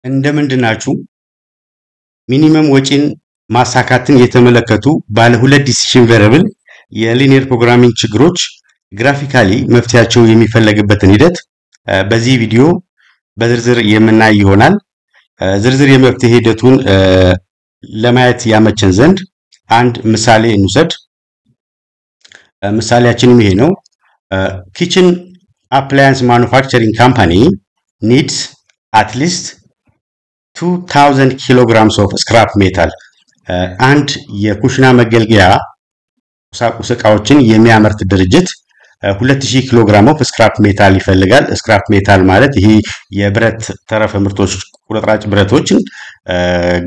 እንደምንድናችሁ ሚኒመም ወጪን ማሳካትን የተመለከቱ ባለ ሁለት ዲሲዥን ቬሪያብል የሊኒየር ፕሮግራሚንግ ችግሮች ግራፊካሊ መፍትያቸው የሚፈለግበትን ሂደት በዚህ ቪዲዮ በዝርዝር የምናይ ይሆናል። ዝርዝር የመፍትሄ ሂደቱን ለማየት ያመቸን ዘንድ አንድ ምሳሌ እንውሰድ። ምሳሌያችንም ይሄ ነው። ኪችን አፕላያንስ ማኑፋክቸሪንግ ካምፓኒ ኒድስ at least 2000 kilograms of scrap metal አንድ የኩሽና መገልገያ ቁሳቁስ ዕቃዎችን የሚያመርት ድርጅት 2000 ኪሎ ግራም ኦፍ ስክራፕ ሜታል ይፈልጋል። ስክራፕ ሜታል ማለት ይሄ የብረት ተረፈ ምርቶች ቁርጥራጭ ብረቶችን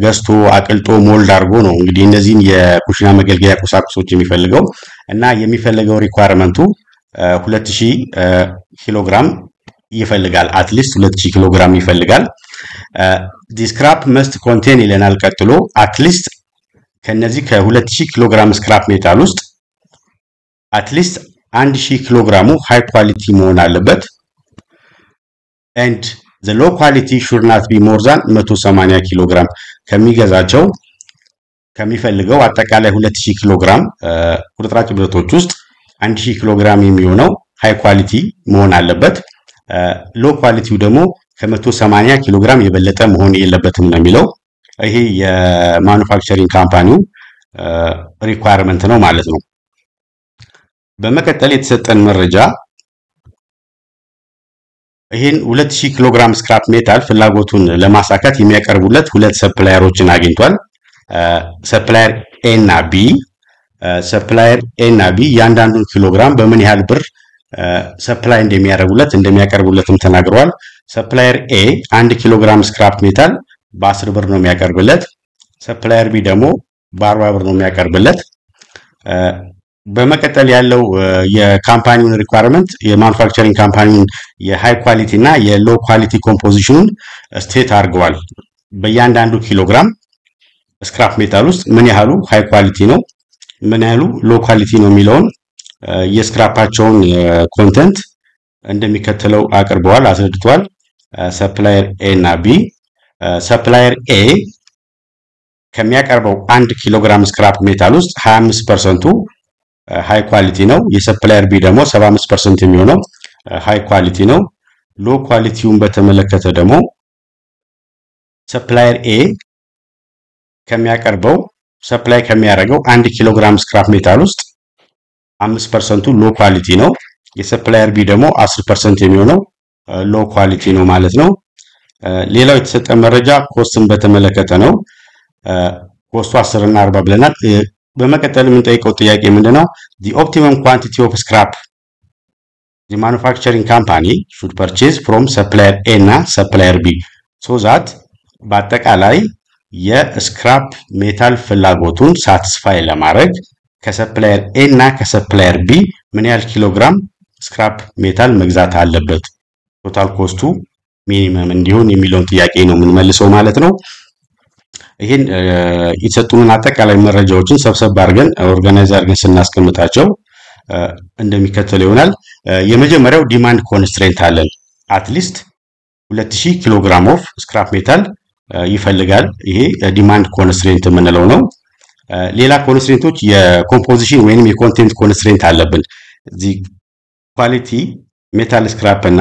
ገዝቶ አቅልጦ ሞልድ አድርጎ ነው እንግዲህ እነዚህን የኩሽና መገልገያ ቁሳቁሶች የሚፈልገው እና የሚፈልገው ሪኳየርመንቱ 2000 ኪሎ ግራም ይፈልጋል። አትሊስት 2000 ኪሎ ግራም ይፈልጋል። the scrap must contain ይለናል። ቀጥሎ አትሊስት ከነዚህ ከ2000 ኪሎ ግራም ስክራፕ ሜታል ውስጥ አትሊስት 1000 ኪሎ ግራሙ ሃይ ኳሊቲ መሆን አለበት and the low quality should not be more than 180 ኪሎ ግራም ከሚገዛቸው ከሚፈልገው አጠቃላይ 2000 ኪሎ ግራም ቁርጥራጭ ብረቶች ውስጥ 1000 ኪሎ ግራም የሚሆነው ሃይ ኳሊቲ መሆን አለበት። ሎ ኳሊቲው ደግሞ ከ180 ኪሎ ግራም የበለጠ መሆን የለበትም ነው የሚለው። ይሄ የማኑፋክቸሪንግ ካምፓኒው ሪኳየርመንት ነው ማለት ነው። በመቀጠል የተሰጠን መረጃ ይሄን 2000 ኪሎ ግራም ስክራፕ ሜታል ፍላጎቱን ለማሳካት የሚያቀርቡለት ሁለት ሰፕላየሮችን አግኝቷል። ሰፕላየር ኤ እና ቢ። ሰፕላየር ኤ እና ቢ ያንዳንዱን ኪሎ ግራም በምን ያህል ብር ሰፕላይ እንደሚያቀርቡለትም ተናግረዋል። ሰፕላየር ኤ 1 ኪሎ ግራም ስክራፕ ሜታል በ10 ብር ነው የሚያቀርብለት። ሰፕላየር ቢ ደግሞ በ40 ብር ነው የሚያቀርብለት። በመቀጠል ያለው የካምፓኒውን ሪኳየርመንት የማኑፋክቸሪንግ ካምፓኒውን የሃይ ኳሊቲ እና የሎ ኳሊቲ ኮምፖዚሽኑን ስቴት አድርገዋል። በእያንዳንዱ ኪሎ ግራም ስክራፕ ሜታል ውስጥ ምን ያህሉ ሃይ ኳሊቲ ነው፣ ምን ያህሉ ሎ ኳሊቲ ነው የሚለውን የስክራፓቸውን ኮንተንት እንደሚከተለው አቅርበዋል፣ አስረድቷል። ሰፕላየር ኤ እና ቢ። ሰፕላየር ኤ ከሚያቀርበው 1 ኪሎ ግራም ስክራፕ ሜታል ውስጥ 25% ሃይ ኳሊቲ ነው። የሰፕላየር ቢ ደግሞ 75% የሚሆነው ሃይ ኳሊቲ ነው። ሎ ኳሊቲውን በተመለከተ ደግሞ ሰፕላየር ኤ ከሚያቀርበው ሰፕላይ ከሚያደርገው 1 ኪሎ ግራም ስክራፕ ሜታል ውስጥ 5% ሎ ኳሊቲ ነው። የሰፕላየር ቢ ደግሞ 10% የሚሆነው ሎ ኳሊቲ ነው ማለት ነው። ሌላው የተሰጠ መረጃ ኮስትን በተመለከተ ነው። ኮስቱ 10 እና 40 ብለናል። በመቀጠል የምንጠይቀው ጥያቄ ምንድነው? the optimum quantity of scrap the manufacturing company should purchase from supplier A እና supplier B so that በአጠቃላይ የስክራፕ ሜታል ፍላጎቱን ሳቲስፋይ ለማድረግ ከሰፕላየር ኤ እና ከሰፕላየር ቢ ምን ያህል ኪሎ ግራም ስክራፕ ሜታል መግዛት አለበት ቶታል ኮስቱ ሚኒመም እንዲሆን የሚለውን ጥያቄ ነው የምንመልሰው ማለት ነው። ይሄን የተሰጡንን አጠቃላይ መረጃዎችን ሰብሰብ አድርገን ኦርጋናይዝ አድርገን ስናስቀምጣቸው እንደሚከተለው ይሆናል። የመጀመሪያው ዲማንድ ኮንስትሬንት አለን። አትሊስት 2000 ኪሎ ግራም ኦፍ ስክራፕ ሜታል ይፈልጋል። ይሄ ዲማንድ ኮንስትሬንት የምንለው ነው። ሌላ ኮንስትሬንቶች የኮምፖዚሽን ወይንም የኮንቴንት ኮንስትሬንት አለብን። እዚህ ኳሊቲ ሜታል ስክራፕ እና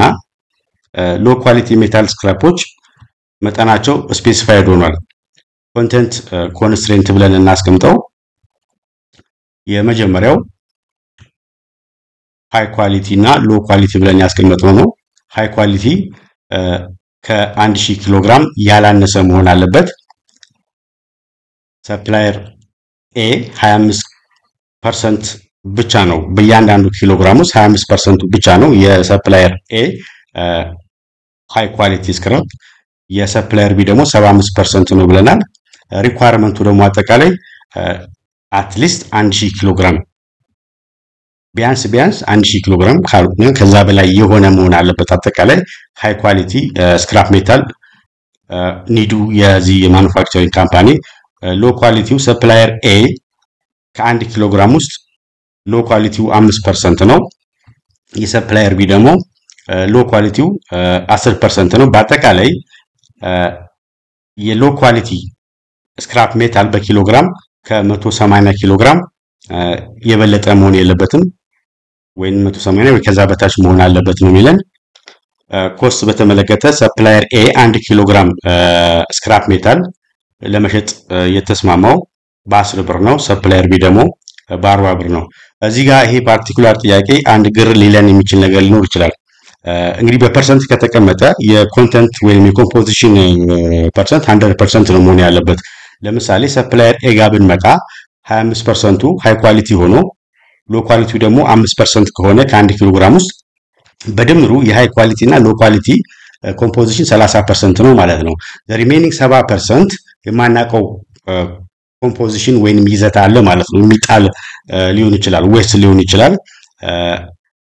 ሎ ኳሊቲ ሜታል ስክራፖች መጠናቸው ስፔሲፋይድ ሆኗል። ኮንቴንት ኮንስትሬንት ብለን እናስቀምጠው። የመጀመሪያው ሃይ ኳሊቲ እና ሎ ኳሊቲ ብለን ያስቀምጠው ነው። ሃይ ኳሊቲ ከ1000 ኪሎ ግራም ያላነሰ መሆን አለበት። ሰፕላየር ኤ 25% ብቻ ነው። በእያንዳንዱ ኪሎ ግራም ውስጥ 25% ብቻ ነው የሰፕላየር ኤ ሃይ ኳሊቲ ስክራፕ። የሰፕላየር ቢ ደግሞ 75% ነው ብለናል። ሪኳየርመንቱ ደግሞ አጠቃላይ አትሊስት 1000 ኪሎ ግራም ቢያንስ 1000 ኪሎ ግራም ካልሆነ ከዛ በላይ የሆነ መሆን አለበት። አጠቃላይ ሃይ ኳሊቲ ስክራፕ ሜታል ኒዱ የዚህ የማኑፋክቸሪንግ ካምፓኒ። ሎ ኳሊቲው ሰፕላየር ኤ ከ1 ኪሎ ግራም ውስጥ ሎ ኳሊቲው 5% ነው። የሰፕላየር ቢ ደግሞ ሎ ኳሊቲው 10% ነው። በአጠቃላይ የሎ ኳሊቲ ስክራፕ ሜታል በኪሎግራም ከ180 ኪሎግራም የበለጠ መሆን የለበትም ወይም 180 ወይ ከዛ በታች መሆን አለበት ነው የሚለን። ኮስት በተመለከተ ሰፕላየር ኤ 1 ኪሎግራም ስክራፕ ሜታል ለመሸጥ የተስማማው በ10 ብር ነው። ሰፕላየር ቢ ደግሞ በ40 ብር ነው። እዚህ ጋር ይሄ ፓርቲኩላር ጥያቄ አንድ ግር ሊለን የሚችል ነገር ሊኖር ይችላል። እንግዲህ በፐርሰንት ከተቀመጠ የኮንተንት ወይም የኮምፖዚሽን ፐርሰንት 100% ነው መሆን ያለበት። ለምሳሌ ሰፕላየር ኤ ጋር ብንመጣ 25% ሃይ ኳሊቲ ሆኖ ሎ ኳሊቲው ደግሞ 5% ከሆነ ከ1 ኪሎ ግራም ውስጥ በድምሩ የሃይ ኳሊቲ እና ሎ ኳሊቲ ኮምፖዚሽን 30% ነው ማለት ነው። ሪሜኒንግ 70% የማናቀው ኮምፖዚሽን ወይንም ይዘት አለ ማለት ነው። የሚጣል ሊሆን ይችላል፣ ዌስት ሊሆን ይችላል።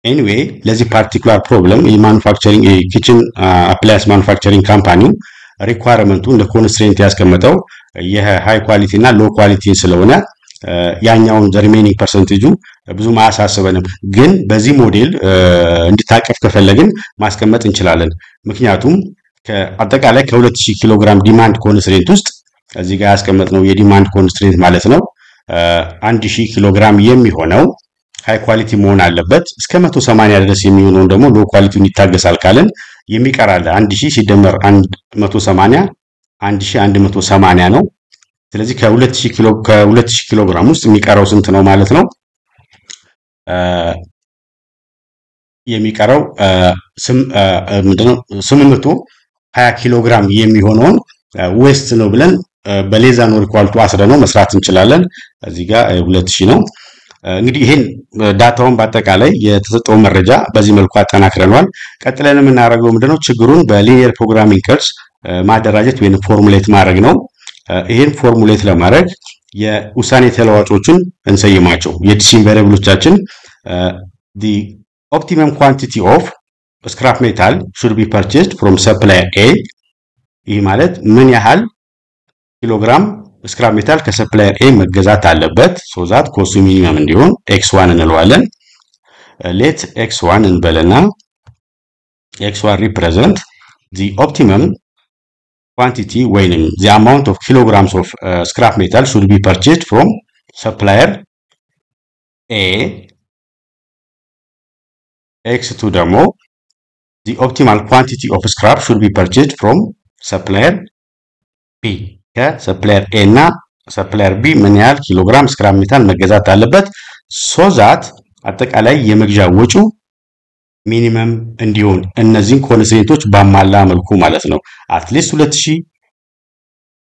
ኤኒዌይ ለዚህ ፓርቲኩላር ፕሮብለም የማኑፋክቸሪንግ የኪችን አፕላያንስ ማኑፋክቸሪንግ ካምፓኒ ሪኳየርመንቱ እንደ ኮንስትሬንት ያስቀመጠው የሃይ ኳሊቲ እና ሎ ኳሊቲ ስለሆነ ያኛውን ሪሜኒንግ ፐርሰንቴጁ ብዙም አያሳስበንም። ግን በዚህ ሞዴል እንድታቀፍ ከፈለግን ማስቀመጥ እንችላለን። ምክንያቱም አጠቃላይ ከ2000 ኪሎ ግራም ዲማንድ ኮንስትሬንት ውስጥ እዚህ ጋር ያስቀመጥነው የዲማንድ ኮንስትሬንት ማለት ነው 1000 ኪሎ ግራም የሚሆነው ሃይ ኳሊቲ መሆን አለበት። እስከ 180 ድረስ የሚሆነውን ደግሞ ሎ ኳሊቲውን ይታገሳል ካለን የሚቀራል 1000 ሲደመር 180 1180 ነው። ስለዚህ ከ2000 ኪሎ ግራም ውስጥ የሚቀረው ስንት ነው ማለት ነው? የሚቀረው ምንድነው 820 ኪሎ ግራም የሚሆነውን ዌስት ነው ብለን በሌዛ ኖር ኢኳል ቱ 10 ነው መስራት እንችላለን። እዚህ ጋር 2000 ነው። እንግዲህ ይሄን ዳታውን በአጠቃላይ የተሰጠው መረጃ በዚህ መልኩ አጠናክረናል። ቀጥለን የምናደርገው ምንድነው ችግሩን በሊኒየር ፕሮግራሚንግ ቅርጽ ማደራጀት ወይም ፎርሙሌት ማድረግ ነው። ይሄን ፎርሙሌት ለማድረግ የውሳኔ ተለዋጮችን እንሰይማቸው። የዲሲዥን ቬሪያብሎቻችን the optimum quantity of scrap metal should be purchased from supplier A ይህ ማለት ምን ያህል ኪሎግራም ስክራፕ ሜታል ከሰፕላየር ኤ መገዛት አለበት so that ኮስቱ ሚኒመም እንዲሆን x1 እንለዋለን። let x1 እንበለና x1 represent the optimum quantity ወይንም the amount of kilograms of scrap metal should be purchased from supplier A. x2 ደግሞ the optimal quantity of scrap should be purchased from supplier B. ከሰፕላየር A እና ሰፕላየር B ምን ያህል ኪሎግራም ስክራፕ ሜታል መገዛት አለበት so that አጠቃላይ የመግዣ ወጪው ሚኒመም እንዲሆን እነዚህን ኮንስትሬንቶች ባማላ መልኩ ማለት ነው። አትሊስት 2000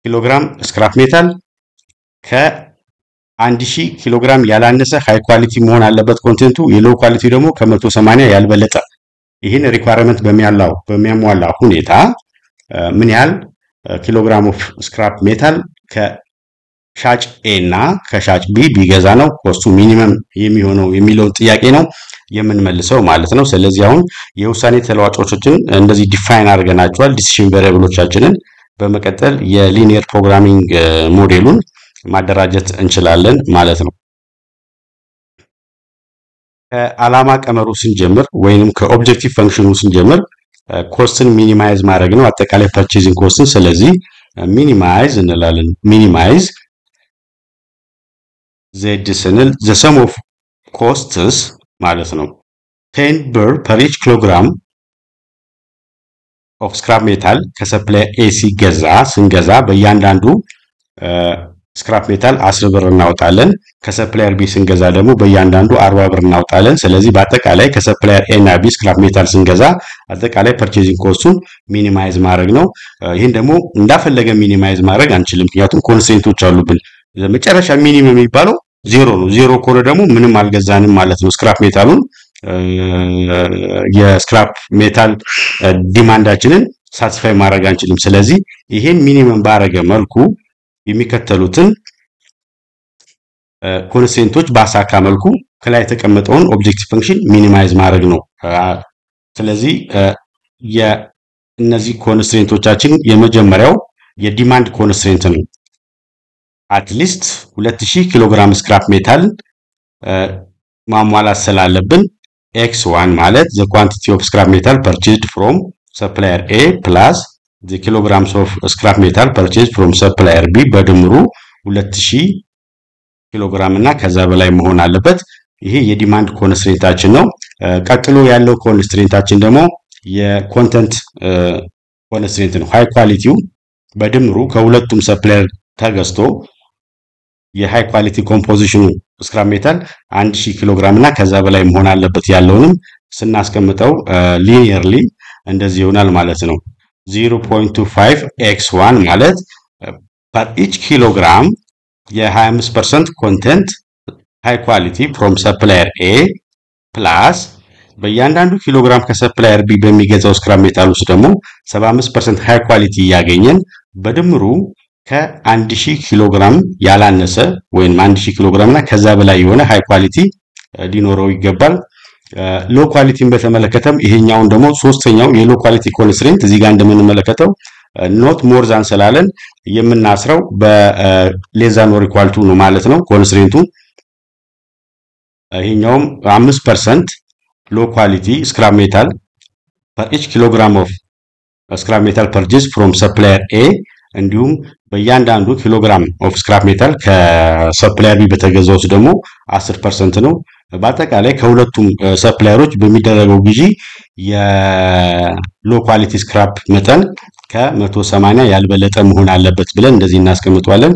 ኪሎግራም ስክራፕ ሜታል ከ1000 ኪሎግራም ያላነሰ ሃይ ኳሊቲ መሆን አለበት ኮንቴንቱ። የሎ ኳሊቲ ደግሞ ከ180 ያልበለጠ። ይህን ሪኳየርመንት በሚያሟላ ሁኔታ ምን ያህል ኪሎግራም ኦፍ ስክራፕ ሜታል ከሻጭ ኤ እና ከሻጭ ቢ ቢገዛ ነው ኮስቱ ሚኒመም የሚሆነው የሚለውን ጥያቄ ነው የምንመልሰው ማለት ነው። ስለዚህ አሁን የውሳኔ ተለዋጮችን እንደዚህ ዲፋይን አድርገናቸዋል ዲሲዥን ቬሪያብሎቻችንን። በመቀጠል የሊኒየር ፕሮግራሚንግ ሞዴሉን ማደራጀት እንችላለን ማለት ነው። ከዓላማ ቀመሩ ስንጀምር ወይንም ከኦብጀክቲቭ ፈንክሽኑ ስንጀምር ኮስትን ሚኒማይዝ ማድረግ ነው አጠቃላይ ፐርቼዚንግ ኮስትን። ስለዚህ ሚኒማይዝ እንላለን። ሚኒማይዝ z ስንል the sum of costs ማለት ነው 10 ብር per each kilogram of scrap metal ከሰፕላየር A ስንገዛ በእያንዳንዱ ስክራፕ ሜታል 10 ብር እናወጣለን። ከሰፕላየር B ስንገዛ ደግሞ በእያንዳንዱ 40 ብር እናወጣለን። ስለዚህ በአጠቃላይ ከሰፕላየር A እና B ስክራፕ ሜታል ስንገዛ አጠቃላይ ፐርቼዚንግ ኮስቱን ሚኒማይዝ ማድረግ ነው። ይሄን ደግሞ እንዳፈለገ ሚኒማይዝ ማድረግ አንችልም፣ ምክንያቱም ኮንስትሬንቶች አሉብን። መጨረሻ ሚኒመም የሚባለው ዜሮ ነው። ዜሮ ከሆነ ደግሞ ምንም አልገዛንም ማለት ነው። ስክራፕ ሜታሉን የስክራፕ ሜታል ዲማንዳችንን ሳቲስፋይ ማድረግ አንችልም። ስለዚህ ይሄን ሚኒመም ባረገ መልኩ የሚከተሉትን ኮንስትሬንቶች ባሳካ መልኩ ከላይ የተቀመጠውን ኦብጀክቲቭ ፈንክሽን ሚኒማይዝ ማድረግ ነው። ስለዚህ የእነዚህ ኮንስትሬንቶቻችን የመጀመሪያው የዲማንድ ኮንስትሬንት ነው። አትሊስት 2000 ኪሎግራም ስክራፕ ሜታል ማሟላት ስላለብን x1 ማለት the quantity of scrap metal purchased from supplier A plus the kilograms of scrap metal purchased from supplier B በድምሩ 2000 ኪሎግራም እና ከዛ በላይ መሆን አለበት። ይሄ የዲማንድ ኮንስትሬንታችን ነው። ቀጥሎ ያለው ኮንስትሬንታችን ደግሞ የኮንተንት ኮንስትሬንት ነው። ሃይ ኳሊቲው በድምሩ ከሁለቱም ሰፕላየር ተገዝቶ የሃይ ኳሊቲ ኮምፖዚሽኑ ስክራፕ ሜታል 1000 ኪሎግራም እና ከዛ በላይ መሆን አለበት ያለውንም ስናስቀምጠው ሊኒየርሊ እንደዚህ ይሆናል ማለት ነው። 0.25 x1 ማለት per each kilogram የ25% content high quality from supplier A plus በእያንዳንዱ ኪሎግራም ከሰፕላየር B በሚገዛው ስክራፕ ሜታል ውስጥ ደግሞ 75% high quality ያገኘን በድምሩ ከ1000 ኪሎግራም ያላነሰ ወይም 1000 ኪሎግራም እና ከዛ በላይ የሆነ high quality ሊኖረው ይገባል። ሎ ኳሊቲን በተመለከተም ይሄኛውን ደግሞ ሶስተኛው የሎ ኳሊቲ ኮንስትሬንት እዚህ ጋር እንደምንመለከተው ኖት ሞር ዛን ስላለን የምናስረው በሌዛን ኦር ኢኳል ቱ ነው ማለት ነው። ኮንስትሬንቱ ይሄኛውም 5% ሎ ኳሊቲ ስክራፕ ሜታል per each kilogram of scrap metal purchased from supplier A እንዲሁም በእያንዳንዱ ኪሎግራም ኦፍ ስክራፕ ሜታል ከሰፕላየር B በተገዛው ደግሞ 10% ነው። በአጠቃላይ ከሁለቱም ሰፕላየሮች በሚደረገው ግዢ የሎ ኳሊቲ ስክራፕ መጠን ከ180 ያልበለጠ መሆን አለበት ብለን እንደዚህ እናስቀምጣለን።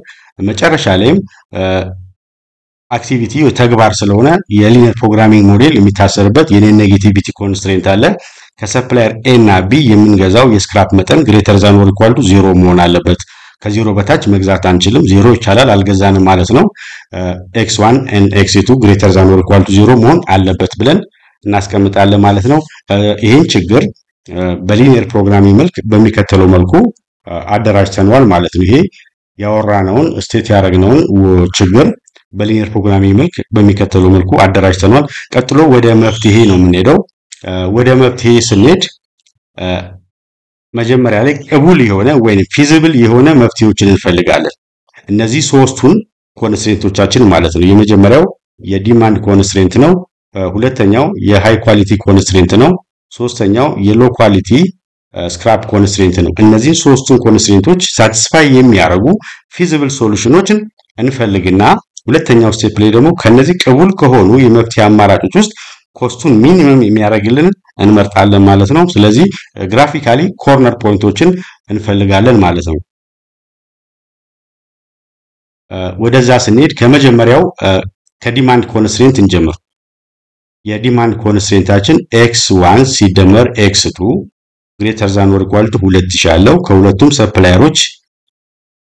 መጨረሻ ላይም አክቲቪቲ ተግባር ስለሆነ የሊኒየር ፕሮግራሚንግ ሞዴል የሚታሰርበት የኔጌቲቪቲ ኮንስትሬንት አለ። ከሰፕላየር A እና B የምንገዛው የስክራፕ መጠን ግሬተር ዛን ኦር ኢኳል ቱ 0 መሆን አለበት። ከ0 በታች መግዛት አንችልም። 0 ይቻላል አልገዛንም ማለት ነው። x1 and x2 ግሬተር ዛን ኦር ኢኳል ቱ 0 መሆን አለበት ብለን እናስቀምጣለን ማለት ነው። ይሄን ችግር በሊኒየር ፕሮግራሚንግ መልክ በሚከተለው መልኩ አደራጅተናል ማለት ነው። ይሄ ያወራነውን ስቴት ያደረግነውን ችግር በሊኒየር ፕሮግራሚንግ መልክ በሚከተለው መልኩ አደራጅተናል። ቀጥሎ ወደ መፍትሄ ነው የምንሄደው። ወደ መፍትሄ ስንሄድ መጀመሪያ ላይ ቅቡል የሆነ ወይንም ፊዚብል የሆነ መፍትሄዎችን እንፈልጋለን። እነዚህ ሶስቱን ኮንስትሬንቶቻችን ማለት ነው። የመጀመሪያው የዲማንድ ኮንስትሬንት ነው። ሁለተኛው የሃይ ኳሊቲ ኮንስትሬንት ነው። ሶስተኛው የሎ ኳሊቲ ስክራፕ ኮንስትሬንት ነው። እነዚህ ሶስቱን ኮንስትሬንቶች ሳቲስፋይ የሚያደርጉ ፊዚብል ሶሉሽኖችን እንፈልግና ሁለተኛው ስቴፕ ላይ ደግሞ ከነዚህ ቅቡል ከሆኑ የመፍትሄ አማራጮች ውስጥ ኮስቱን ሚኒመም የሚያደርግልን እንመርጣለን ማለት ነው። ስለዚህ ግራፊካሊ ኮርነር ፖይንቶችን እንፈልጋለን ማለት ነው። ወደዛ ስንሄድ ከመጀመሪያው ከዲማንድ ኮንስትሬንት እንጀምር። የዲማንድ ኮንስትሬንታችን x1 ሲደመር x2 ግሬተር ዛን ኦር ኢኳል ቱ 2000 ያለው ከሁለቱም ሰፕላየሮች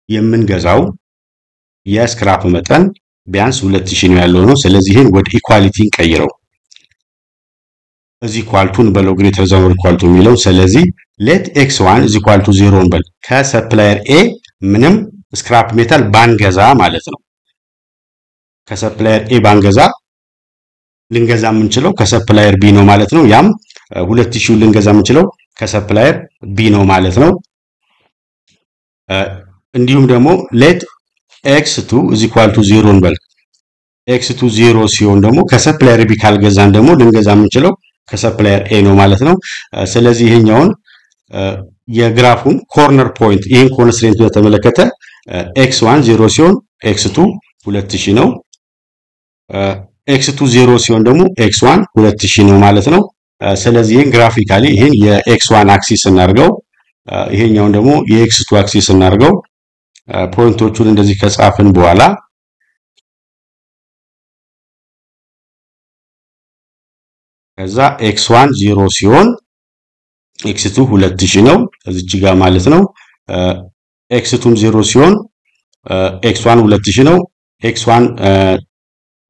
የምንገዛው የስክራፕ መጠን ቢያንስ 2000 ነው ያለው ነው። ስለዚህ ይሄን ወደ ኢኳሊቲ እንቀይረው። እዚ ኢኳልቱን በለው ግሬተር ዛን ኦር ኢኳል ቱ የሚለው ስለዚህ ሌት x1 እዚ ኢኳል ቱ 0 እንበል። ከሰፕላየር A ምንም ስክራፕ ሜታል ባንገዛ ማለት ነው። ከሰፕላየር A ባንገዛ ልንገዛ የምንችለው ከሰፕላየር B ነው ማለት ነው። ያም 2000 ልንገዛ የምንችለው ከሰፕላየር B ነው ማለት ነው። እንዲሁም ደግሞ ሌት x2 እዚ ኢኳል ቱ 0 እንበል። x2 0 ሲሆን ደግሞ ከሰፕላየር B ካልገዛን ደግሞ ልንገዛ የምንችለው ከሰፕላየር A ነው ማለት ነው። ስለዚህ ይሄኛውን የግራፉን ኮርነር ፖይንት ይሄን ኮንስትሬንት በተመለከተ x1 0 ሲሆን x2 2000 ነው። x2 0 ሲሆን ደግሞ x1 2000 ነው ማለት ነው። ስለዚህ ይሄን ግራፊካሊ ይሄን የx1 አክሲስ እናርገው፣ ይሄኛውን ደግሞ የx2 አክሲስ እናርገው። ፖይንቶቹን እንደዚህ ከጻፍን በኋላ ከዛ x1 0 ሲሆን x2 2000 ነው እዚህ ጋር ማለት ነው። x2 0 ሲሆን x1 2000 ነው። x1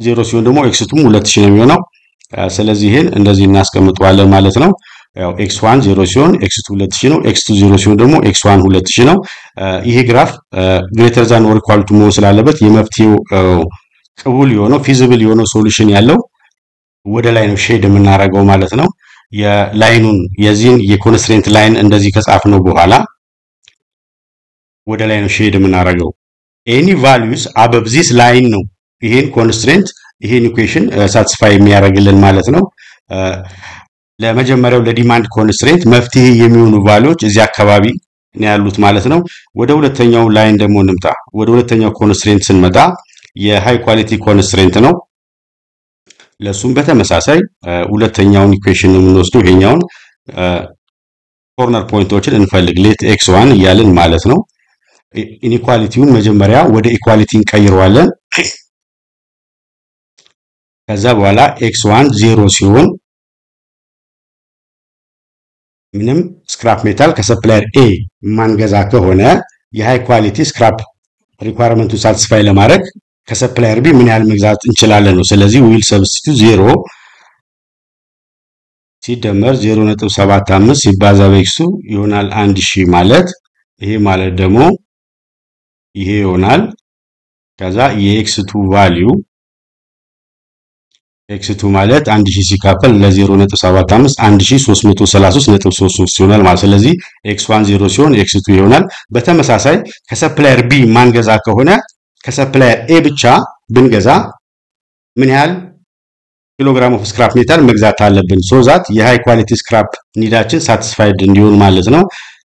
0 ሲሆን ደግሞ x2 2000 ነው የሚሆነው። ስለዚህ ይሄን እንደዚህ እናስቀምጠዋለን ማለት ነው። ያው x1 0 ሲሆን x2 2000 ነው። x2 0 ሲሆን ደግሞ x1 2000 ነው። ይሄ ግራፍ ግሬተር ዛን ኦር ኢኳል ቱ መሆን ስላለበት የመፍትሄው ቅቡል የሆነው ፊዚብል የሆነው ሶሉሽን ያለው ወደ ላይ ነው ሼድ የምናረገው ማለት ነው። የላይኑን የዚህን የኮንስትሬንት ላይን እንደዚህ ከጻፍነው በኋላ ወደ ላይ ነው ሼድ የምናረገው። ኤኒ ቫልዩስ አበብ ዚስ ላይን ነው ይሄን ኮንስትሬንት ይሄን ኢኩዌሽን ሳቲስፋይ የሚያደርግልን ማለት ነው። ለመጀመሪያው ለዲማንድ ኮንስትሬንት መፍትሄ የሚሆኑ ቫልዩዎች እዚህ አካባቢ ነው ያሉት ማለት ነው። ወደ ሁለተኛው ላይን ደግሞ እንምጣ። ወደ ሁለተኛው ኮንስትሬንት ስንመጣ የሃይ ኳሊቲ ኮንስትሬንት ነው። ለሱም በተመሳሳይ ሁለተኛውን ኢኩዌሽን የምንወስደው ይሄኛውን ኮርነር ፖይንቶችን እንፈልግ ሌት x1 እያልን ማለት ነው። ኢንኢኳሊቲውን መጀመሪያ ወደ ኢኳሊቲ እንቀይረዋለን። ከዛ በኋላ x1 0 ሲሆን ምንም ስክራፕ ሜታል ከሰፕላየር A ማንገዛ ከሆነ የሃይ ኳሊቲ ስክራፕ ሪኳየርመንቱ ሳቲስፋይ ለማድረግ ከሰፕላየር B ምን ያህል መግዛት እንችላለን ነው። ስለዚህ ዊል ሰብስቲቱት 0 ሲደመር 0.75 ሲባዛ በx2 ይሆናል 1000 ማለት ይሄ ማለት ደግሞ ይሄ ይሆናል። ከዛ የx2 ቫልዩ x2 ማለት 1000 ሲካፈል ለ0.75 1333.33 ይሆናል ማለት። ስለዚህ x1 0 ሲሆን x2 ይሆናል። በተመሳሳይ ከሰፕላየር B ማንገዛ ከሆነ ከሰፕላየር A ብቻ ብንገዛ ምን ያህል ኪሎግራም ኦፍ ስክራፕ ሜታል መግዛት አለብን ሶ ዛት የሃይ ኳሊቲ ስክራፕ ኒዳችን ሳቲስፋይድ እንዲሆን ማለት ነው።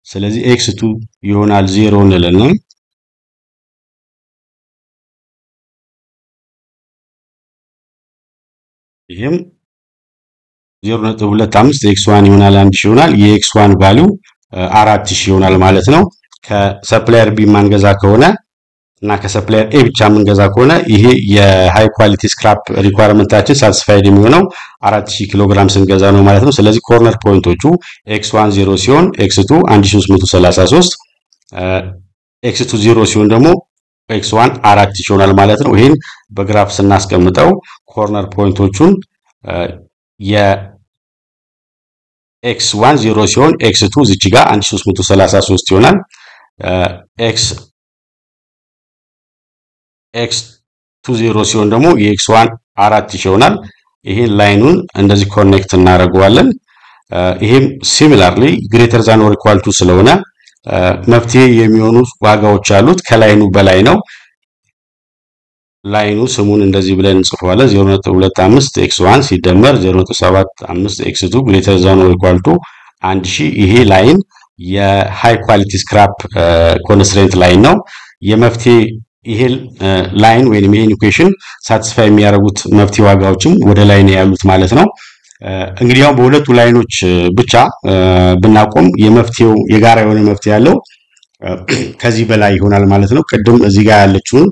ስለዚህ x2 ይሆናል 0 እንልና ይሄም 0.25 x1 ይሆናል 1000 ይሆናል። የx1 ቫልዩ 4000 ይሆናል ማለት ነው። ከሰፕላየር B ማንገዛ ከሆነ እና ከሰፕላየር A ብቻ መንገዛ ከሆነ ይሄ የሃይ ኳሊቲ ስክራፕ ሪኳየርመንታችን ሳቲስፋይድ የሚሆነው 4000 ኪሎ ግራም ስንገዛ ነው ማለት ነው። ስለዚህ ኮርነር ፖይንቶቹ x1 0 ሲሆን x2 1333 x2 0 ሲሆን ደግሞ x1 4000 ይሆናል ማለት ነው። ይሄን በግራፍ ስናስቀምጠው ኮርነር ፖይንቶቹን የx1 0 ሲሆን x2 እዚህ ጋር 1333 ይሆናል። x2 0 ሲሆን ደግሞ የx1 4000 ይሆናል። ይሄን ላይኑን እንደዚህ ኮኔክት እናደርገዋለን። ይሄም ሲሚላርሊ ግሬተር ዛን ኦር ኢኳል ቱ ስለሆነ መፍትሄ የሚሆኑ ዋጋዎች አሉት። ከላይኑ በላይ ነው። ላይኑ ስሙን እንደዚህ ብለን እንጽፈዋለን 0.25 x1 ሲደመር 0.75 x2 ግሬተር ዛን ኦር ኢኳል ቱ 1000 ይሄ ላይን የሃይ ኳሊቲ ስክራፕ ኮንስትሬንት ላይን ነው። የመፍትሄ ይሄ ላይን ወይንም ይሄን ኢኩዌሽን ሳቲስፋይ የሚያደርጉት መፍትሄ ዋጋዎችም ወደ ላይ ነው ያሉት ማለት ነው። እንግዲህ ያው በሁለቱ ላይኖች ብቻ ብናቆም የመፍትሄው የጋራ የሆነ መፍትሄ ያለው ከዚህ በላይ ይሆናል ማለት ነው። ቅድም እዚህ ጋር ያለችውን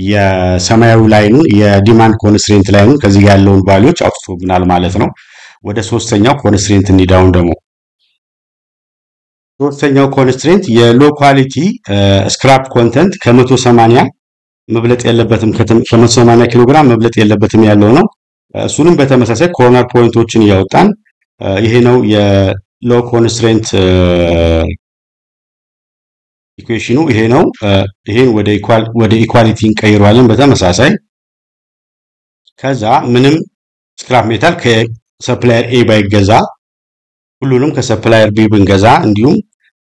የሰማያዊ ላይኑን የዲማንድ ኮንስትሬንት ላይኑን ከዚህ ጋር ያለውን ቫልዩዎች አውጥቶብናል ማለት ነው። ወደ ሶስተኛው ኮንስትሬንት እንዲዳውን ደግሞ ሶስተኛው ኮንስትሬንት የሎ ኳሊቲ ስክራፕ ኮንተንት ከ180 መብለጥ የለበትም ከ180 ኪሎ ግራም መብለጥ የለበትም ያለው ነው። እሱንም በተመሳሳይ ኮርነር ፖይንቶችን ያወጣን ይሄ ነው የሎ ኮንስትሬንት ኢኩዌሽኑ ይሄ ነው። ይሄን ወደ ኢኳሊቲ እንቀይረዋለን በተመሳሳይ ከዛ ምንም ስክራፕ ሜታል ከሰፕላየር A ባይገዛ ሁሉንም ከሰፕላየር B ብንገዛ እንዲሁም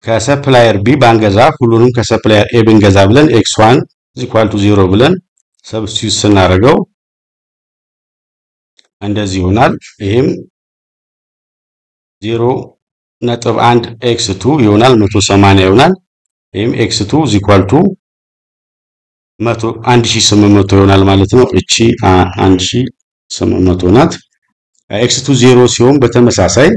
ከሰፕላየር B ባንገዛ ሁሉንም ከሰፕላየር A ብንገዛ ብለን x1 = 0 ብለን ሰብስቲዩት ስናደርገው እንደዚህ ይሆናል። ይሄም 0.1 x2 ይሆናል 180 ይሆናል። ይሄም x2 = 1800 ይሆናል ማለት ነው። እቺ 1800 ናት። x2 0 ሲሆን በተመሳሳይ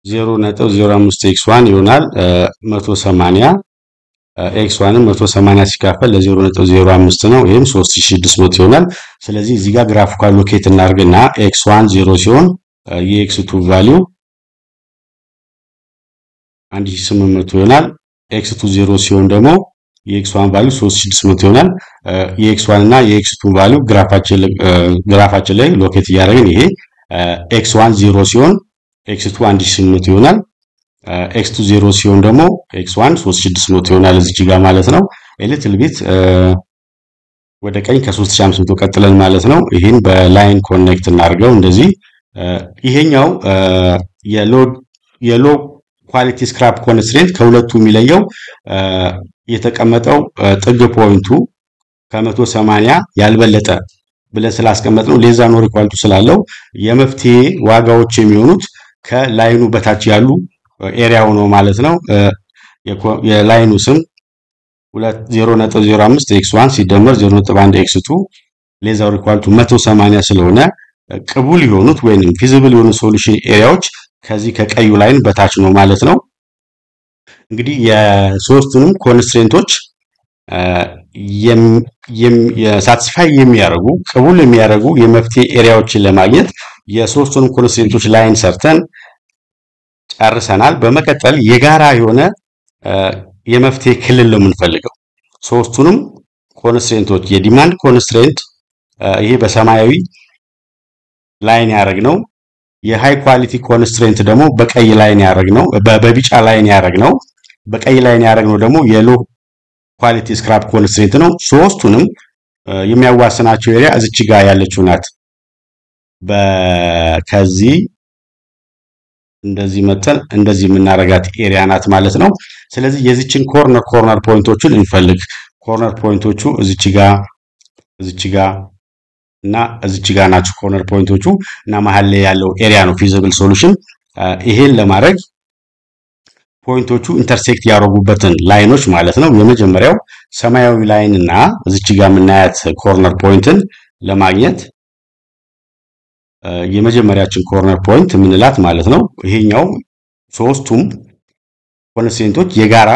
0.05 x1 ይሆናል 180 x1ን 180 ሲካፈል ለ0.05 ነው። ይሄም 3600 ይሆናል። ስለዚህ እዚህ ጋር ግራፊካል ሎኬት እናርግና x1 0 ሲሆን የx2 ቫልዩ 1800 ይሆናል። x2 0 ሲሆን ደግሞ የx1 ቫልዩ 3600 ይሆናል። የx1 እና የx2 ቫልዩ ግራፋችን ላይ ሎኬት እያደረግን ይሄ x1 0 ሲሆን x2 1800 ይሆናል። x2 0 ሲሆን ደግሞ x1 3600 ይሆናል እዚህ ጋር ማለት ነው። ኤሊትል ቢት ወደ ቀኝ ከ3500 ቀጥለን ማለት ነው። ይሄን በላይን ኮኔክት እናርገው እንደዚህ። ይሄኛው የሎ ኳሊቲ ስክራፕ ኮንስትሬንት ከሁለቱ የሚለየው የተቀመጠው ጥግ ፖይንቱ ከ180 ያልበለጠ ብለን ስላስቀመጥነው ሌዛ ኖር ኢኳል ቱ ስላለው የመፍትሄ ዋጋዎች የሚሆኑት ከላይኑ በታች ያሉ ኤሪያው ነው ማለት ነው። የላይኑ ስም 0.05 x1 ሲደመር 0.1 x2 ሌዛ ኖር ኢኳል ቱ 180 ስለሆነ ቅቡል የሆኑት ወይንም ፊዚብል የሆኑ ሶሉሽን ኤሪያዎች ከዚህ ከቀዩ ላይን በታች ነው ማለት ነው። እንግዲህ የሶስቱንም ኮንስትሬንቶች ሳቲስፋይ የሚያደርጉ ቅቡል የሚያደርጉ የመፍትሄ ኤሪያዎችን ለማግኘት የሶስቱንም ኮንስትሬንቶች ላይን ሰርተን ጨርሰናል። በመቀጠል የጋራ የሆነ የመፍትሄ ክልል ነው የምንፈልገው። ሶስቱንም ኮንስትሬንቶች የዲማንድ ኮንስትሬንት ይሄ በሰማያዊ ላይን ያደረግነው፣ የሃይ ኳሊቲ ኮንስትሬንት ደግሞ በቀይ ላይን ያደረግነው በቢጫ ላይን ያደረግነው፣ በቀይ ላይን ያደረግነው ደግሞ የሎ ኳሊቲ ስክራፕ ኮንስትሬንት ነው። ሶስቱንም የሚያዋስናቸው ኤሪያ እዚች ጋር ያለችው ናት። ከዚህ እንደዚህ መተን እንደዚህ የምናረጋት ኤሪያ ናት ማለት ነው። ስለዚህ የዚችን ኮርነር ፖይንቶችን እንፈልግ። ኮርነር ፖይንቶቹ እዚች ጋር እና እዚች ጋር ናቸው ኮርነር ፖይንቶቹ እና መሃል ላይ ያለው ኤሪያ ነው ፊዚብል ሶሉሽን። ይሄን ለማድረግ ፖይንቶቹ ኢንተርሴክት ያደረጉበትን ላይኖች ማለት ነው የመጀመሪያው ሰማያዊ ላይን እና እዚች ጋር የምናያት ኮርነር ፖይንትን ለማግኘት የመጀመሪያችን ኮርነር ፖይንት ምንላት ማለት ነው ይሄኛው ሶስቱም ኮንስትሬንቶች የጋራ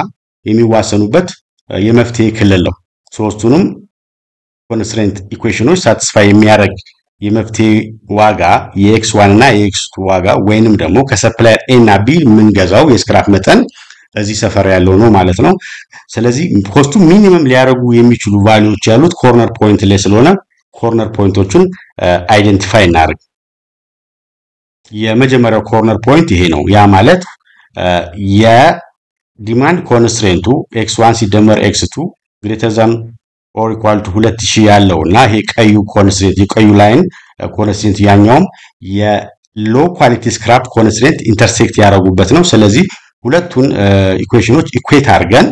የሚዋሰኑበት የመፍትሄ ክልል ነው። ሶስቱንም ኮንስትሬንት ኢኩዌሽኖች ሳቲስፋይ የሚያደርግ የመፍትሄ ዋጋ የx1 እና የx2 ዋጋ ወይንም ደግሞ ከሰፕላየር A እና B የምንገዛው የስክራፕ መጠን እዚህ ሰፈር ያለው ነው ማለት ነው። ስለዚህ ኮስቱ ሚኒመም ሊያደርጉ የሚችሉ ቫልዩዎች ያሉት ኮርነር ፖይንት ላይ ስለሆነ ኮርነር ፖይንቶቹን አይደንቲፋይ እናድርግ። የመጀመሪያው ኮርነር ፖይንት ይሄ ነው። ያ ማለት የዲማንድ ኮንስትሬንቱ x1 ሲደመር x2 ግሬተር ዛን ኦር ኢኳል ቱ 2000 ያለውና ይሄ ቀዩ ኮንስትሬንት የቀዩ ላይን ኮንስትሬንት ያኛውም የሎ ኳሊቲ ስክራፕ ኮንስትሬንት ኢንተርሴክት ያደረጉበት ነው። ስለዚህ ሁለቱን ኢኩዌሽኖች ኢኩዌት አድርገን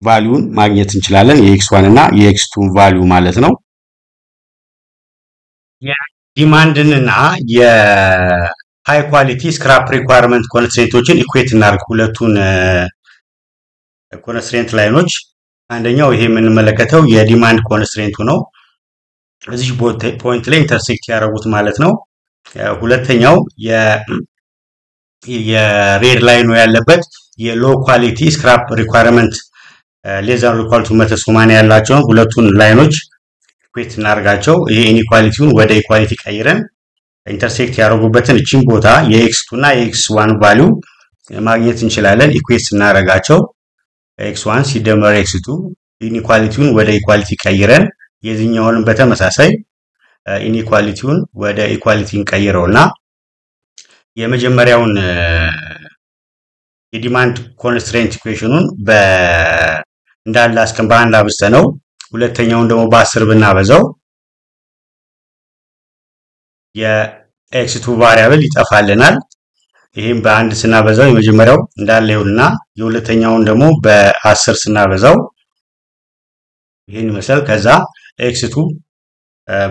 ቫልዩን ማግኘት እንችላለን። የx1 እና የx2 ቫልዩ ማለት ነው። የዲማንድንና የሃይ ኳሊቲ ስክራፕ ሪኳየርመንት ኮንስትሬንቶችን ኢኩዌት እናድርግ ሁለቱን ኮንስትሬንት ላይኖች። አንደኛው ይሄ የምንመለከተው የዲማንድ ኮንስትሬንቱ ነው። እዚህ ፖይንት ላይ ኢንተርሴክት ያደረጉት ማለት ነው። ሁለተኛው የሬድ ላይኑ ያለበት የሎ ኳሊቲ ስክራፕ ሪኳየርመንት ሌዘር ኢኳል ቱ 180 ያላቸውን ሁለቱን ላይኖች ኢኩዌት እናርጋቸው። ይሄ ኢኒኳሊቲውን ወደ ኢኳሊቲ ቀይረን ኢንተርሴክት ያደረጉበትን እቺን ቦታ የx2 እና የx1 ቫልዩ ማግኘት እንችላለን። ኢኩዌት እናረጋቸው x1 ሲደመር x2 ኢኒኳሊቲውን ወደ ኢኳሊቲ ቀይረን የዚህኛውን በተመሳሳይ ኢኒኳሊቲውን ወደ ኢኳሊቲ እንቀይረውና የመጀመሪያውን የዲማንድ ኮንስትሬንት ኢኩዌሽኑን እንዳለ በአንድ አብስተነው ሁለተኛውን ደግሞ በ10 ብናበዛው የx2 ቫሪያብል ይጠፋልናል። ይሄን በአንድ ስናበዛው የመጀመሪያው እንዳለ ይሁንና የሁለተኛውን ደግሞ በ10 ስናበዛው ይሄን መሰል ከዛ x2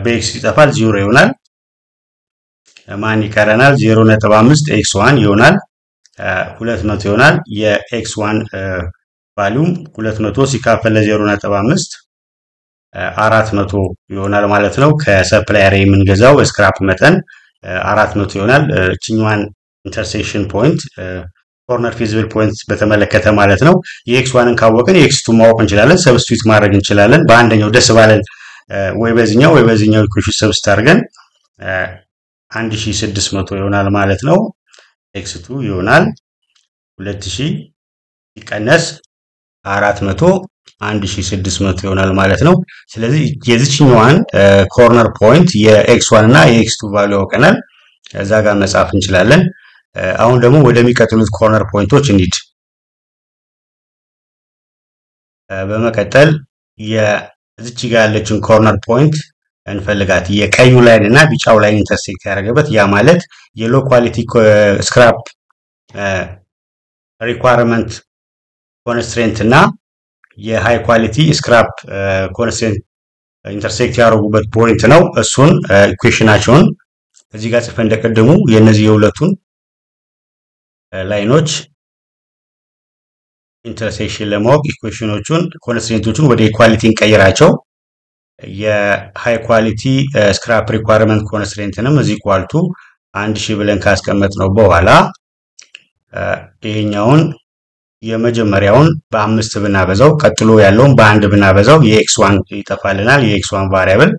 በx ይጠፋል 0 ይሆናል። ማን ይቀረናል? 0.5 x1 ይሆናል 200 ይሆናል። የx1 ቫልዩም 200 ሲካፈል ለ0.5 400 ይሆናል ማለት ነው። ከሰፕላየር የምንገዛው ስክራፕ መጠን 400 ይሆናል። እቺኛዋን ኢንተርሴክሽን ፖይንት ኮርነር ፊዚብል ፖይንት በተመለከተ ማለት ነው። የx1ን ካወቅን የx2 ማወቅ እንችላለን፣ ሰብስቲዩት ማድረግ እንችላለን። በአንደኛው ደስ ባለን ወይ በዚህኛው ኢኩዌሽን ሰብስቲዩት አድርገን 1600 ይሆናል ማለት ነው። x2 ይሆናል 2000 ሲቀነስ 400 1600 ይሆናል ማለት ነው። ስለዚህ የዚህኛዋን ኮርነር ፖይንት የx1 እና የx2 ቫልዩ አውቀናል፣ እዛ ጋር መጻፍ እንችላለን። አሁን ደግሞ ወደሚቀጥሉት ኮርነር ፖይንቶች እንሂድ። በመቀጠል የዚች ጋር ያለችን ኮርነር ፖይንት እንፈልጋት። የቀዩ ላይን እና ቢጫው ላይን ኢንተርሴክት ያደረገበት ያ ማለት የሎ ኳሊቲ ስክራፕ ሪኳየርመንት ኮንስትሬንት እና የሃይ ኳሊቲ ስክራፕ ኮንስትሬንት ኢንተርሴክት ያደረጉበት ፖይንት ነው። እሱን ኢኩዌሽናቸውን እዚህ ጋር ጽፈን እንደቀደሙ የነዚህ የሁለቱን ላይኖች ኢንተርሴክሽን ለማወቅ ኢኩዌሽኖቹን ኮንስትሬንቶቹን ወደ ኢኳሊቲ እንቀይራቸው። የሃይ ኳሊቲ ስክራፕ ሪኳየርመንት ኮንስትሬንትንም እዚህ ኳልቱ 1000 ብለን ካስቀመጥነው በኋላ ይሄኛውን የመጀመሪያውን በ5 ብናበዛው ቀጥሎ ያለውን በ1 ብናበዛው የx1 ይጠፋልናል። የx1 ቫሪያብል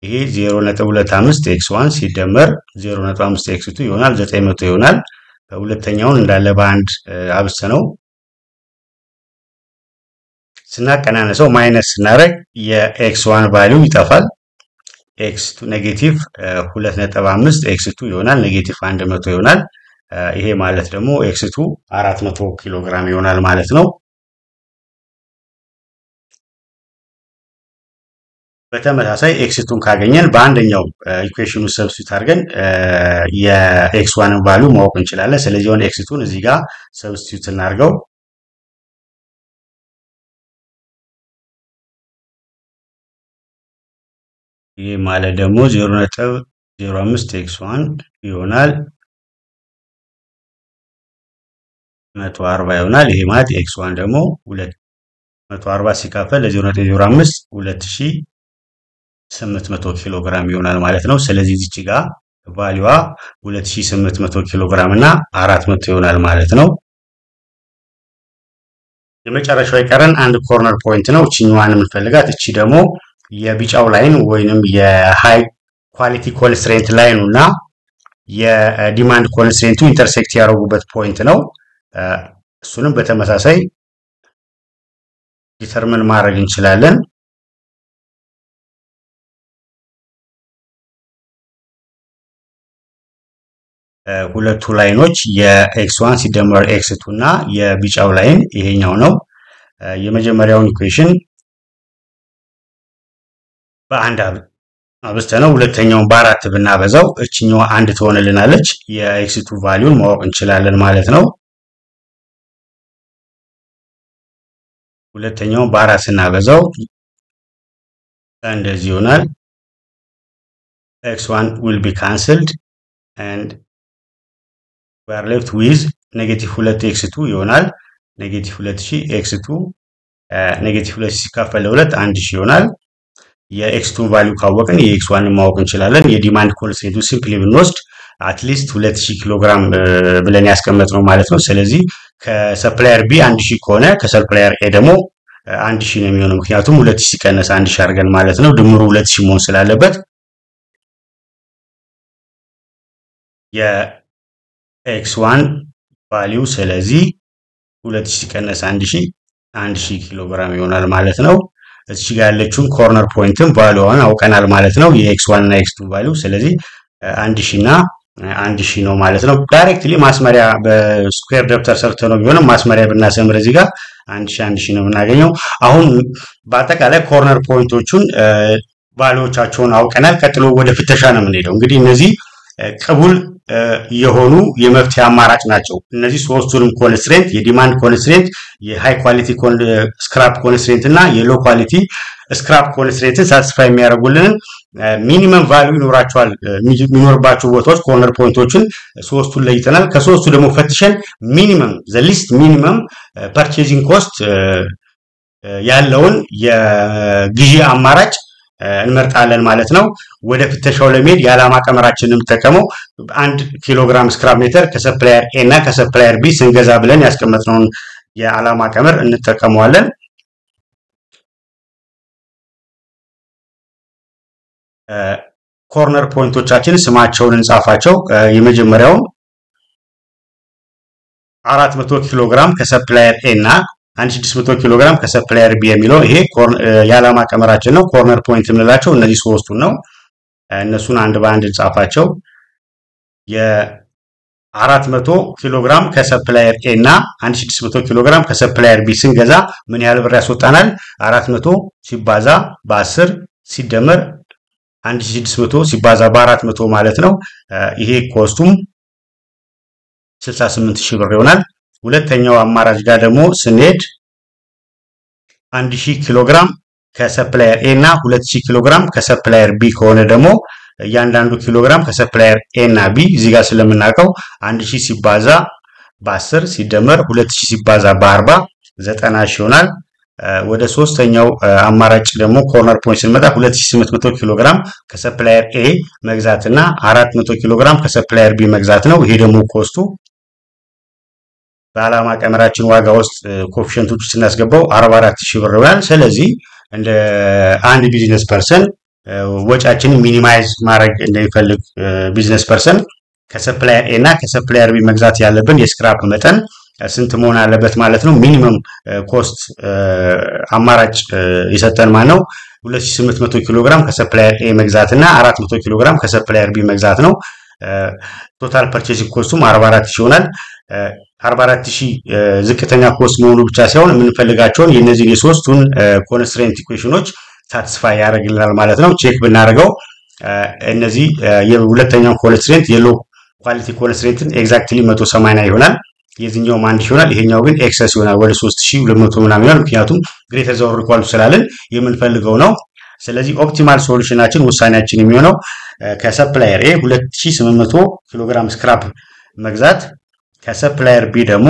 ይሄ 0.25 x1 ሲደመር 0.5 x2 ይሆናል 900 ይሆናል። ሁለተኛውን እንዳለ በ1 አብስተነው ስናቀናነሰው ማይነስ ስናደርግ የx1 ቫልዩ ይጠፋል። x2 ኔጌቲቭ 2.5 x2 ይሆናል ኔጌቲቭ 100 ይሆናል። ይሄ ማለት ደግሞ x2 400 ኪሎ ግራም ይሆናል ማለት ነው። በተመሳሳይ x2ን ካገኘን በአንደኛው ኢኩዌሽኑ ሰብስቲት አድርገን የx1ን ቫልዩ ማወቅ እንችላለን። ስለዚህ አሁን x2ን እዚህ ጋር ሰብስቲት እናድርገው። ይሄ ማለት ደግሞ 0.05 x1 ይሆናል 140 ይሆናል። ይሄ ማለት x1 ደግሞ 240 ሲካፈል ለ0.05 2800 ኪሎ ግራም ይሆናል ማለት ነው። ስለዚህ እዚች ጋር ቫልዩዋ 2800 ኪሎ ግራም እና 400 ይሆናል ማለት ነው። የመጨረሻው የቀረን አንድ ኮርነር ፖይንት ነው። እቺኛዋን የምንፈልጋት እቺ ደግሞ የቢጫው ላይን ወይንም የሃይ ኳሊቲ ኮንስትሬንት ላይኑ እና የዲማንድ ኮንስትሬንቱ ኢንተርሴክት ያደረጉበት ፖይንት ነው። እሱንም በተመሳሳይ ዲተርሚን ማድረግ እንችላለን። ሁለቱ ላይኖች የx1 ሲደመር x2 እና የቢጫው ላይን ይሄኛው ነው። የመጀመሪያውን ኢኩዌሽን በአንድ አብስተነው ሁለተኛውን በ4 ብናበዛው እቺኛው 1 ትሆንልናለች። የx2 ቫልዩን ማወቅ እንችላለን ማለት ነው። ሁለተኛውን በ4 ስናበዛው እንደዚህ ይሆናል። x1 will be cancelled and we are left with negative 2x2 ይሆናል። negative 2000 x2 negative 2000 ሲካፈል ለ2 1000 ይሆናል። የx2 ቫልዩ ካወቅን የx1 ማወቅ እንችላለን። የዲማንድ ኮንስትሬንቱ ሲምፕሊ ብንወስድ አትሊስት 2000 ኪሎ ግራም ብለን ያስቀመጥነው ማለት ነው። ስለዚህ ከሰፕላየር ቢ 1000 ከሆነ ከሰፕላየር ኤ ደግሞ 1000 ነው የሚሆነው። ምክንያቱም 2000 ሲቀነስ 1000 አድርገን ማለት ነው። ድምሩ 2000 መሆን ስላለበት የx1 ቫልዩ ስለዚህ 2000 ሲቀነስ 1000 ኪሎ ግራም ይሆናል ማለት ነው። እዚህ ጋር ያለችውን ኮርነር ፖይንትን ቫልዩዋን አውቀናል ማለት ነው። የx1 እና x2 ቫልዩ ስለዚህ 1000 እና 1000 ነው ማለት ነው። ዳይሬክትሊ ማስመሪያ በስኩዌር ደብተር ሰርተን ነው ቢሆንም ማስመሪያ ብናሰምር እዚህ ጋር 1000 ነው የምናገኘው። አሁን በአጠቃላይ ኮርነር ፖይንቶቹን ቫልዩዎቻቸውን አውቀናል። ቀጥሎ ወደ ፍተሻ ነው የምንሄደው። እንግዲህ እነዚህ ቅቡል የሆኑ የመፍትሄ አማራጭ ናቸው። እነዚህ ሶስቱንም ኮንስትሬንት የዲማንድ ኮንስትሬንት፣ የሃይ ኳሊቲ ስክራፕ ኮንስትሬንት እና የሎ ኳሊቲ ስክራፕ ኮንስትሬንትን ሳቲስፋይ የሚያደርጉልን ሚኒመም ቫልዩ ይኖራቸዋል። የሚኖርባቸው ቦታዎች ኮርነር ፖይንቶችን ሶስቱን ለይተናል። ከሶስቱ ደግሞ ፈትሸን ሚኒመም ዘ ሊስት ሚኒመም ፐርቼዚንግ ኮስት ያለውን የግዢ አማራጭ እንመርጣለን ማለት ነው። ወደ ፍተሻው ለመሄድ የዓላማ ቀመራችንን እንጠቀመው 1 ኪሎ ግራም ስክራፕ ሜተር ከሰፕላየር ኤ እና ከሰፕላየር ቢ ስንገዛ ብለን ያስቀመጥነውን የዓላማ ቀመር እንጠቀመዋለን። ኮርነር ፖይንቶቻችን ስማቸውን እንጻፋቸው። የመጀመሪያው 400 ኪሎ ግራም ከሰፕላየር ኤ እና 1600 ኪሎ ግራም ከሰፕላየር ቢ የሚለው ይሄ የዓላማ ቀመራችን ነው። ኮርነር ፖይንት የምንላቸው እነዚህ ሶስቱን ነው። እነሱን አንድ በአንድ እንጻፋቸው። የ400 ኪሎ ግራም ከሰፕላየር ኤ እና 1600 ኪሎ ግራም ከሰፕላየር ቢ ስንገዛ ምን ያህል ብር ያስወጣናል? 400 ሲባዛ በ10 ሲደመር 1600 ሲባዛ በ400 ማለት ነው። ይሄ ኮስቱም 68000 ብር ይሆናል። ሁለተኛው አማራጭ ጋር ደግሞ ስንሄድ 1000 ኪሎ ግራም ከሰፕላየር ኤ እና 2000 ኪሎ ግራም ከሰፕላየር ቢ ከሆነ ደግሞ እያንዳንዱ ኪሎ ግራም ከሰፕላየር ኤ እና ቢ እዚህ ጋር ስለምናውቀው 1000 ሲባዛ በ10 ሲደመር 2000 ሲባዛ በ40 90 ይሆናል። ወደ ሶስተኛው አማራጭ ደግሞ ኮርነር ፖይንት ስንመጣ 2800 ኪሎ ግራም ከሰፕላየር ኤ መግዛትና 400 ኪሎ ግራም ከሰፕላየር ቢ መግዛት ነው። ይሄ ደግሞ ኮስቱ በዓላማ ቀመራችን ዋጋ ውስጥ ኮፊሸንቶቹ ስናስገባው 44000 ብር ይሆናል። ስለዚህ እንደ አንድ ቢዝነስ ፐርሰን ወጫችንን ሚኒማይዝ ማድረግ እንደሚፈልግ ቢዝነስ ፐርሰን ከሰፕላየር ኤ እና ከሰፕላየር ቢ መግዛት ያለብን የስክራፕ መጠን ስንት መሆን አለበት ማለት ነው። ሚኒመም ኮስት አማራጭ የሰጠን ማለት ነው 2800 ኪሎ ግራም ከሰፕላየር ኤ መግዛትና 400 ኪሎ ግራም ከሰፕላየር ቢ መግዛት ነው። ቶታል ፐርቼሲንግ ኮስቱም 44000 ይሆናል። 44000 ዝቅተኛ ኮስት መሆኑ ብቻ ሳይሆን የምንፈልጋቸውን የነዚህ የሶስቱን ኮንስትሬንት ኢኩዌሽኖች ሳቲስፋይ ያደርግልናል ማለት ነው። ቼክ ብናደርገው እነዚህ የሁለተኛው ኮንስትሬንት የሎ ኳሊቲ ኮንስትሬንትን ኤግዛክትሊ 180 ይሆናል። የዚህኛውም 1000 ይሆናል። ይሄኛው ግን ኤክሰስ ይሆናል ወደ 3200 ምናምን ይሆናል። ምክንያቱም ግሬተር ዘ ኦር ኢኳል ስላለን የምንፈልገው ነው። ስለዚህ ኦፕቲማል ሶሉሽናችን ውሳኔያችን የሚሆነው ከሰፕላየር ኤ 2800 ኪሎ ግራም ስክራፕ መግዛት ከሰፕላየር ቢ ደግሞ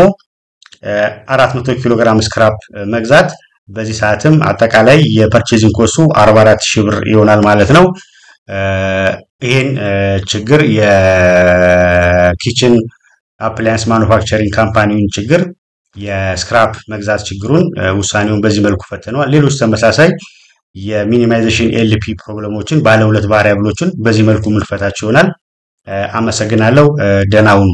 400 ኪሎ ግራም ስክራፕ መግዛት። በዚህ ሰዓትም አጠቃላይ የፐርቼዚንግ ኮስቱ 44000 ብር ይሆናል ማለት ነው። ይሄን ችግር የኪችን አፕላያንስ ማኑፋክቸሪንግ ካምፓኒውን ችግር የስክራፕ መግዛት ችግሩን ውሳኔውን በዚህ መልኩ ፈተነዋል። ሌሎች ተመሳሳይ የሚኒማይዜሽን ኤልፒ ፕሮብሌሞችን ባለ ሁለት ቫሪያብሎችን በዚህ መልኩ ምንፈታቸው ይሆናል። አመሰግናለሁ። ደህና ሁኑ።